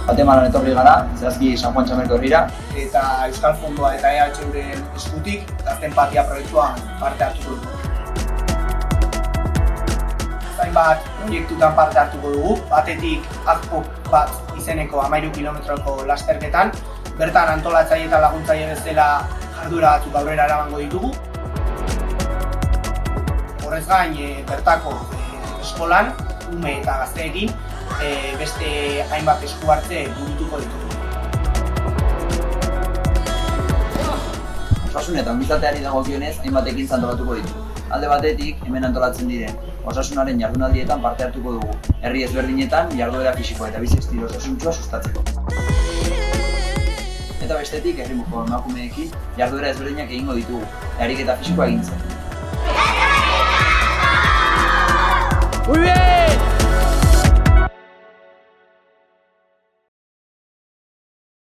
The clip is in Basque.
Guatemalan etorri gara, zehazki San Juan Txamerko herrira. Eta Euskal Fondoa eta EHUren eskutik Gazte Enpatia proiektuan parte hartuko dugu. Zainbat proiektutan parte hartuko dugu, batetik Agpop bat izeneko 13 kilometroko lasterketan, bertan antolatzaile eta laguntzaile bezala jarduera batzuk aurrera eramango ditugu. Horrez gain, bertako eskolan, ume eta gazteekin, beste hainbat esku hartze burutuko ditugu. Osasun eta ongizateari dagokionez hainbat ekintza antolatuko ditugu. Alde batetik, hemen antolatzen diren osasunaren jardunaldietan parte hartuko dugu. Herri ezberdinetan jarduera fisikoa eta bizi estilo osasuntsua sustatzeko. Eta bestetik, herrimuko emakumeekin jarduera ezberdinak egingo ditugu, ariketa fisikoa egintzen. Muy bien!